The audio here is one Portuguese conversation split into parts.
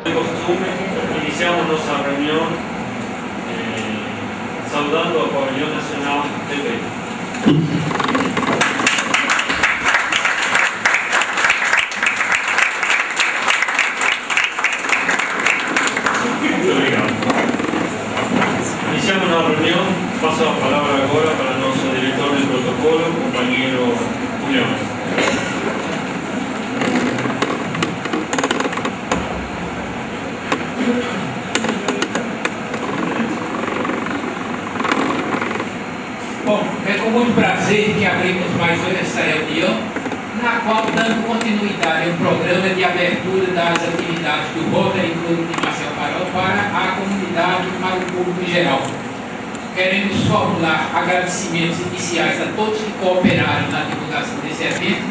De costumbre, iniciamos nuestra reunión saludando al Pabellón Nacional de Peito. Muito obrigado. Iniciamos la reunión. Paso la palabra ahora para nuestro director del protocolo, compañero Julián. Bom, é com muito prazer que abrimos mais essa reunião, na qual dando continuidade ao programa de abertura das atividades do Rotary Club de Marcel Farol para a comunidade e para o público em geral. Queremos formular agradecimentos iniciais a todos que cooperaram na divulgação desse evento,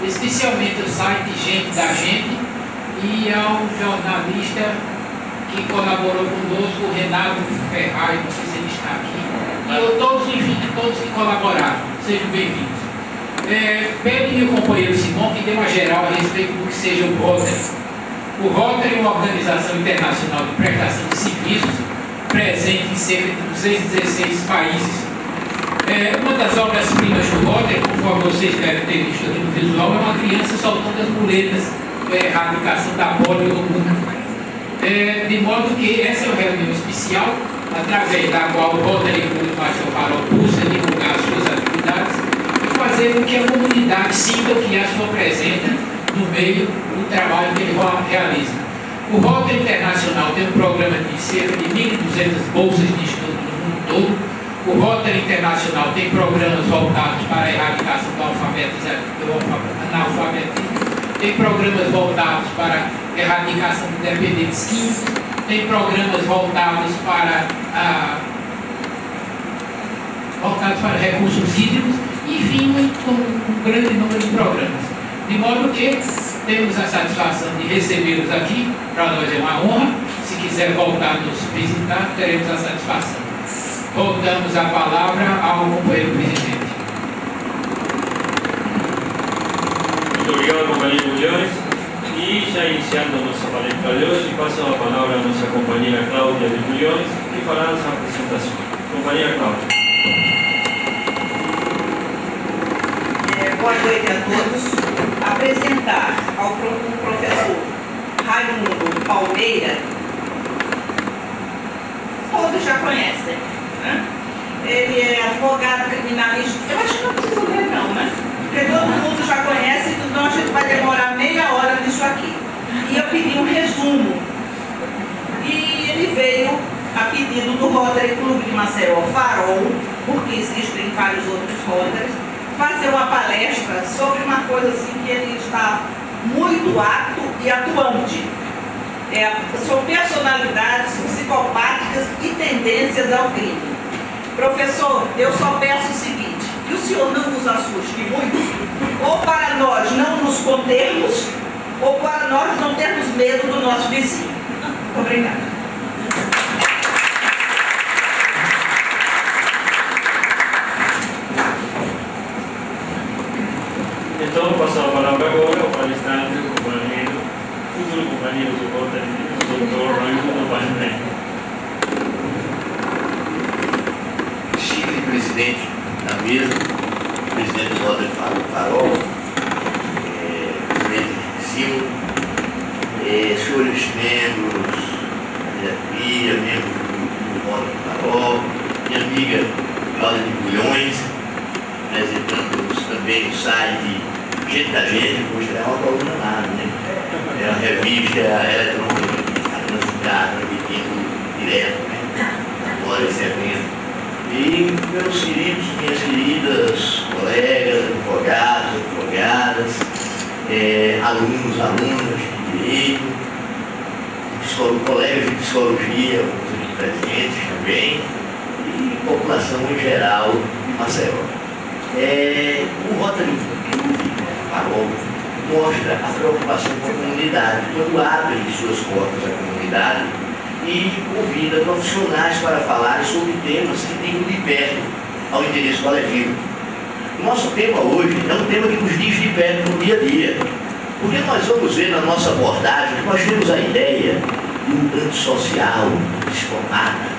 especialmente ao site Gente da Gente e ao jornalista que colaborou conosco, o Renato Ferraz, não sei se ele está aqui, e todos, enfim, todos que colaboraram. Sejam bem-vindos. Pede meu companheiro Simão que dê uma geral a respeito do que seja o Rotary. O Rotary é uma organização internacional de prestação de serviços, presente em cerca de 216 países. Uma das obras-primas do Rotary, conforme vocês devem ter visto aqui no visual, é uma criança soltando as muletas da erradicação da polio no mundo. De modo que essa é uma reunião especial, através da qual o Rotary Club Marcel Farol busca divulgar suas atividades e fazer com que a comunidade sinta o que a sua presença no meio do trabalho que ele realiza. O Rotary Internacional tem um programa de cerca de 1.200 bolsas de estudo no mundo todo. O Rotary Internacional tem programas voltados para a erradicação do analfabetismo, tem programas voltados para a erradicação de dependentes químicos, tem programas voltados para recursos hídricos, enfim, um grande número de programas. De modo que temos a satisfação de recebê-los aqui, para nós é uma honra. Se quiser voltar a nos visitar, teremos a satisfação. Voltamos a palavra ao companheiro presidente. Muito obrigado, companheiro Mulheres. E já iniciando nossa palestra de hoje, passo a palavra a nossa companheira Cláudia de Mulheres, que fará essa apresentação. Companheira Cláudia. Boa noite a todos. Apresentar ao professor Raimundo Palmeira, todos já conhecem, né? Ele é advogado criminalista. Eu acho que não preciso ler não, né? Porque todo mundo já conhece, então a gente vai demorar meia hora nisso aqui. E eu pedi um resumo. E ele veio a pedido do Rotary Club de Maceió Farol, porque existem vários outros Rotarys, fazer uma palestra sobre uma coisa assim que ele está muito apto e atuante. São personalidades psicopáticas e tendências ao crime. Professor, eu só peço o seguinte, que o senhor não nos assuste muito, ou para nós não nos contermos, ou para nós não termos medo do nosso vizinho. Muito obrigada. Então, passo a palavra agora ao palestrante, futuro companheiro do Rotary, o Dr. Raimundo Palmeira. Chique presidente da mesa, presidente do Rotary Farol, presidente Silvio, senhores membros da diretoria, membros do Rotary Farol, minha amiga Cláudia de Bulhões, representando também o site Gente da Gente, hoje é uma coluna nada, né? É uma revista eletrônica que está transmitindo direto, né? Agora esse evento. E meus queridos, minhas queridas colegas, advogados, advogadas, alunos, alunas de direito, colegas de psicologia, alguns aqui presentes também, e população em geral de Maceió. O Rotary Club Farol mostra a preocupação com a comunidade, quando abre suas portas à comunidade e convida profissionais para falar sobre temas que ligam de perto ao interesse coletivo. O nosso tema hoje é um tema que nos diz de perto no dia a dia, porque nós vamos ver na nossa abordagem que nós temos a ideia de um antissocial, psicopata,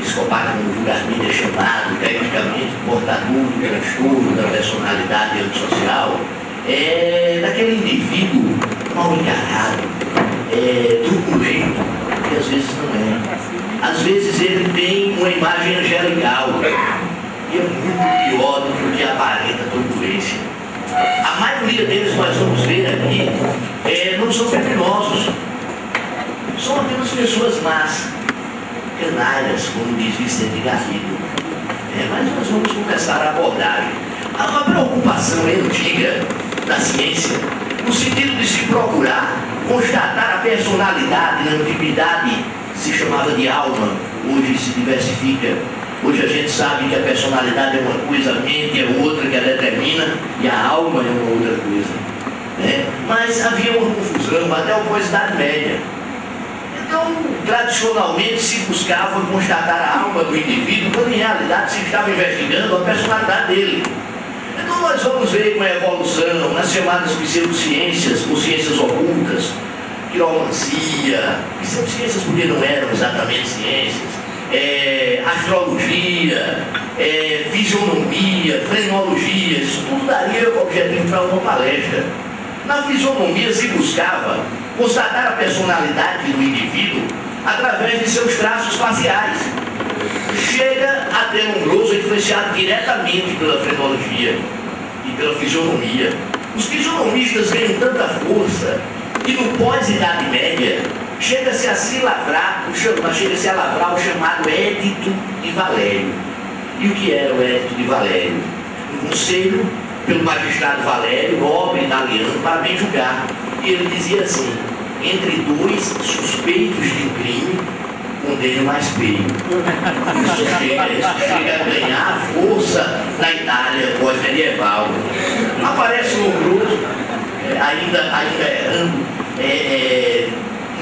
psicopata como vulgarmente é chamado, tecnicamente portador do transtorno da personalidade antissocial, daquele indivíduo mal encarado, truculento, que às vezes não é. Às vezes ele tem uma imagem angelical e é muito pior do que aparenta truculência. A maioria deles, nós vamos ver aqui, não são criminosos, são apenas pessoas más, canalhas, como diz Vicente Garrido. Mas nós vamos começar a abordagem. Há uma preocupação antiga da ciência, no sentido de se procurar constatar a personalidade. Na antiguidade se chamava de alma, hoje se diversifica. Hoje a gente sabe que a personalidade é uma coisa, a mente é outra que a determina e a alma é uma outra coisa. Mas havia uma confusão até o pós-Idade Média. Então, tradicionalmente se buscava constatar a alma do indivíduo, quando em realidade se estava investigando a personalidade dele. Então nós vamos ver com a evolução nas chamadas pseudociências ou ciências ocultas, quiromancia, pseudociências porque não eram exatamente ciências, astrologia, fisionomia, frenologia, isso tudo daria objetivo para uma palestra. Na fisionomia se buscava constatar a personalidade do indivíduo através de seus traços faciais. Chega a ter um grosso influenciado diretamente pela frenologia e pela fisionomia. Os fisionomistas ganham tanta força que no pós-Idade Média chega-se a lavrar o chamado Edito de Valério. E o que era o Edito de Valério? Um conselho pelo magistrado Valério, nobre italiano, para bem julgar. E ele dizia assim: entre dois suspeitos de um crime, condene o mais feio. Isso chega a ganhar força na Itália pós-medieval. Aparece um Lombroso, ainda errando,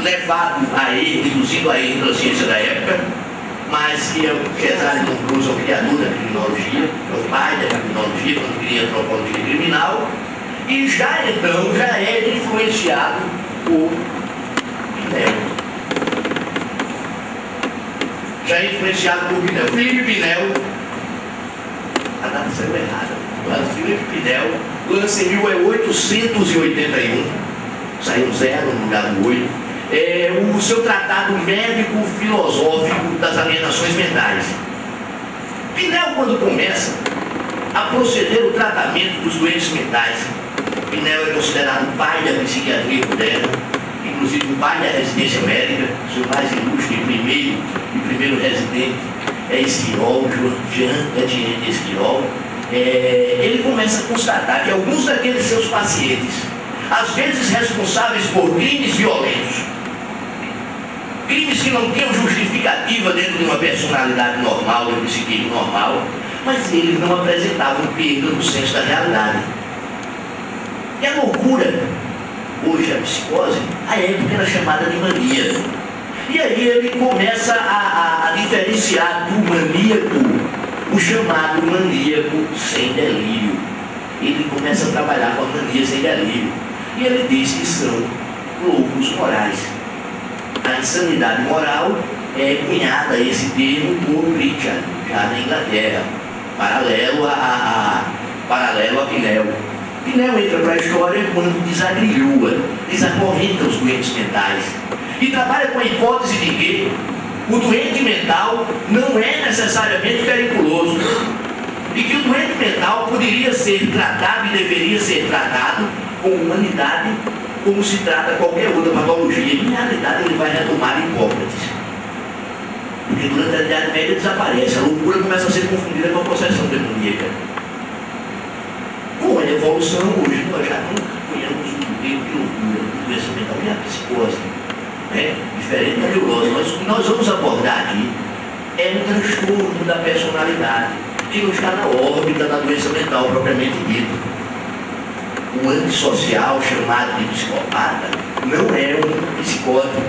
levado a ele, induzido a ele pela ciência da época, mas que Cesare Lombroso é o criador da criminologia, é o pai da criminologia, quando cria a antropologia criminal, e já é influenciado por Pinel. Já é influenciado por Pinel. Felipe Pinel, a data saiu errada, mas Felipe Pinel lança em 1881, saiu 0 no lugar do 8, o seu tratado médico-filosófico das alienações mentais. Pinel, quando começa a proceder o tratamento dos doentes mentais, Pinel é considerado o pai da psiquiatria moderna, inclusive o pai da residência médica. Seu mais ilustre primeiro residente é Esquirol, Jean-Etienne Esquirol. Ele começa a constatar que alguns daqueles seus pacientes, às vezes responsáveis por crimes violentos, crimes que não tinham justificativa dentro de uma personalidade normal, de um psiquismo normal, mas eles não apresentavam perda no senso da realidade. E a loucura, hoje a psicose, a época era chamada de mania. E aí ele começa a diferenciar do maníaco o chamado maníaco sem delírio. Ele começa a trabalhar com a mania sem delírio. E ele diz que são loucos morais. A insanidade moral é cunhada a esse termo por Pritchard, já na Inglaterra, paralelo a Pinel. Pinel entra para a história quando desagrilhua, desacorrenta os doentes mentais e trabalha com a hipótese de que o doente mental não é necessariamente periculoso e que o doente mental poderia ser tratado e deveria ser tratado com humanidade, como se trata qualquer outra patologia. E, na realidade, ele vai retomar Hipócrates, porque durante a Idade Média desaparece, a loucura começa a ser confundida com a possessão demoníaca. Com a evolução, hoje nós já não conhecemos o termo de loucura, doença mental e a psicose, diferente da neurose. Mas o que nós vamos abordar aqui é um transtorno da personalidade que não está na órbita da doença mental propriamente dita. o antissocial chamado de psicopata não é um psicótico.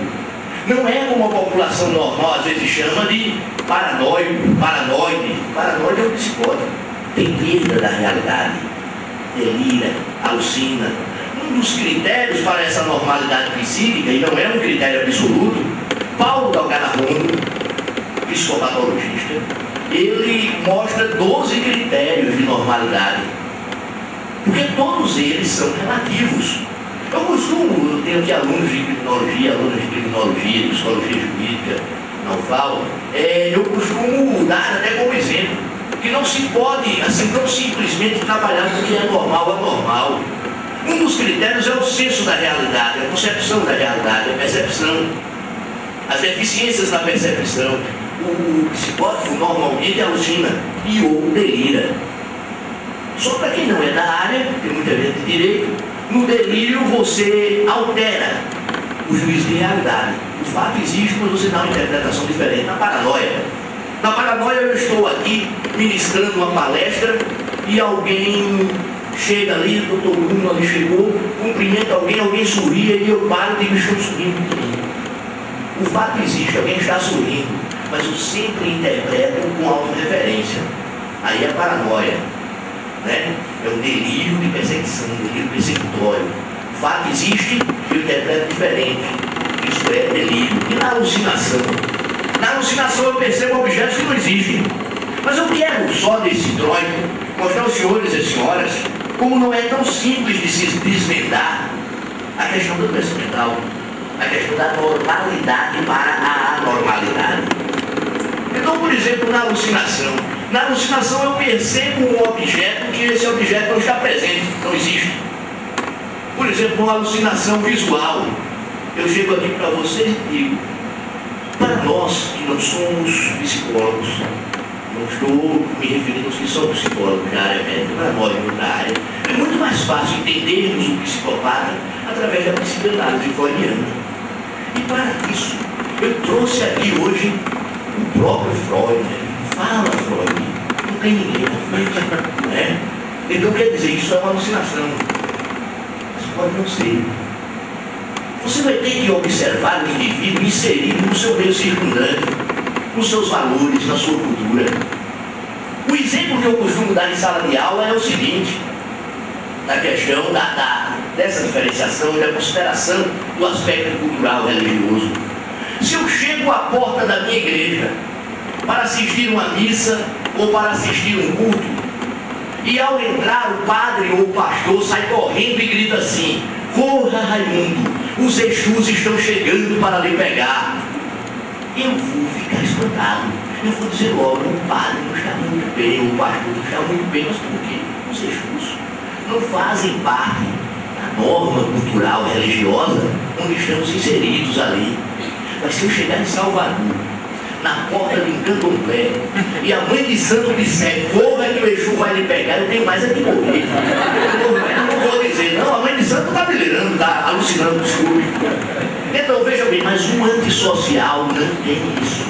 Não é como a população normal às vezes chama de paranoico, paranoide. Paranoide é um psicótico. Tem perda da realidade. Delira, alucina. Um dos critérios para essa normalidade psíquica, e não é um critério absoluto, Paulo Galganarondo, psicopatologista, ele mostra 12 critérios de normalidade. Porque todos eles são relativos. Eu tenho aqui alunos de criminologia, de psicologia jurídica, não falo, eu costumo dar até como exemplo, que não se pode, assim, tão simplesmente trabalhar com o que é normal, anormal. Um dos critérios é o senso da realidade, a concepção da realidade, a percepção, as deficiências na percepção. O psicótico normalmente alucina e ou delira. Só para quem não é da área, tem muita gente de direito, no delírio você altera o juízo de realidade. O fato existe, mas você dá uma interpretação diferente. Na paranoia eu estou aqui ministrando uma palestra e alguém chega ali, o doutor Bruno ali chegou, cumprimenta alguém sorria e eu paro e digo, estou sorrindo de mim. O fato existe, alguém está sorrindo, mas eu sempre interpreto com autorreferência. Aí é paranoia, né? É um delírio de perseguição, um delírio persecutório. O fato existe, eu interpreto diferente. Isso é delírio. E na alucinação? Na alucinação eu percebo objetos que não existem. Mas eu quero só desse introito mostrar aos senhores e senhoras como não é tão simples de se desvendar a questão do pensamento mental, a questão da normalidade para a anormalidade. Então, por exemplo, na alucinação eu percebo um objeto que esse objeto não está presente, não existe. Por exemplo, uma alucinação visual. Eu chego aqui para vocês e digo, para nós que não somos psicólogos, não estou me referindo aos que são psicólogos da área médica, para nós da área, é muito mais fácil entendermos o psicopata através da psicanálise freudiana. E para isso, eu trouxe aqui hoje o próprio Freud, né? Fala Freud, não tem ninguém na frente, né? Então quer dizer, isso é uma alucinação, mas pode não ser. Você vai ter que observar o indivíduo inserido no seu meio circundante, nos seus valores, na sua cultura. O exemplo que eu costumo dar em sala de aula é o seguinte, na questão dessa diferenciação e da consideração do aspecto cultural religioso. Se eu chego à porta da minha igreja para assistir uma missa ou para assistir um culto, e ao entrar o padre ou o pastor sai correndo e grita assim, corra Raimundo, os Exus estão chegando para lhe pegar, eu vou ficar espantado. Eu vou dizer logo, o padre não está muito bem, o pastor não está muito bem, mas por quê? Os Exus não fazem parte da norma cultural religiosa onde estamos inseridos ali. Mas se eu chegar em Salvador, na porta de um candomblé, e a mãe de santo disser, corra que o Exu vai lhe pegar, eu tenho mais é que morrer. Eu não vou dizer, não, a mãe de santo está delirando, está alucinando, desculpe. Então veja bem, mas o antissocial não tem isso.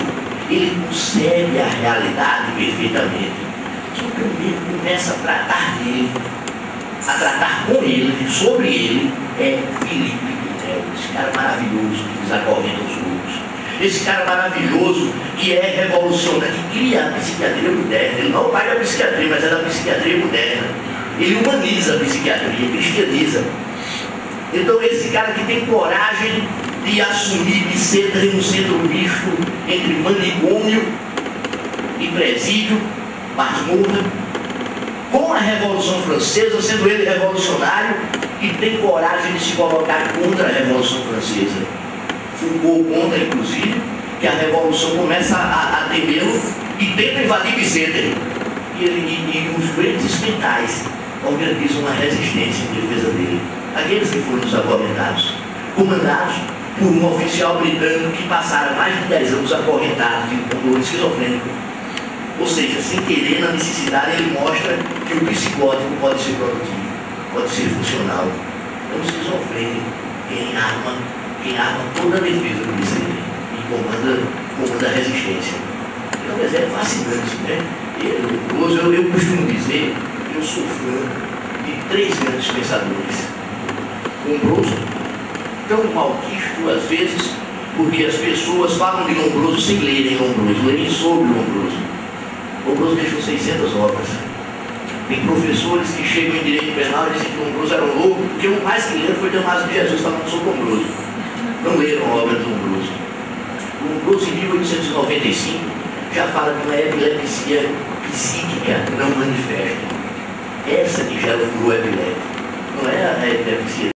Ele concebe a realidade perfeitamente. Só que o mesmo começa a tratar dele, a tratar com ele, sobre ele, é Felipe Pinel, esse cara maravilhoso que desacorrenta os grupos. Esse cara maravilhoso que é revolucionário, que cria a psiquiatria moderna. Ele não é o pai da psiquiatria, mas é da psiquiatria moderna. Ele humaniza a psiquiatria, cristianiza. Então esse cara que tem coragem de assumir de ser um centro misto entre manicômio e presídio, masmorra, com a Revolução Francesa, sendo ele revolucionário, e tem coragem de se colocar contra a Revolução Francesa. Foucault conta, inclusive, que a Revolução começa a temê-lo e tenta invadir Vicente. E os grandes mentais organizam uma resistência em defesa dele. Aqueles que foram desacorrentados, comandados por um oficial britânico que passaram mais de 10 anos acorrentados com dor esquizofrênico. Ou seja, sem querer, na necessidade, ele mostra que o psicótico pode ser produtivo, pode ser funcional. Então, o esquizofrênico, quem arma toda a defesa do Vicente e comanda a resistência. Então, é fascinante, né? Eu costumo dizer que eu sou fã de três grandes pensadores. Lombroso, tão malquisto às vezes, porque as pessoas falam de Lombroso sem lerem Lombroso, lerem sobre Lombroso. Lombroso deixou 600 obras. Tem professores que chegam em direito penal e dizem que Lombroso era um louco, porque o mais que leram foi Damásio de Jesus falando sobre Lombroso. Não leram a obra de Lombroso. Lombroso, em 1895, já fala de uma epilepsia psíquica não manifesta. Essa que gera o furor epilético. Não é a epilepsia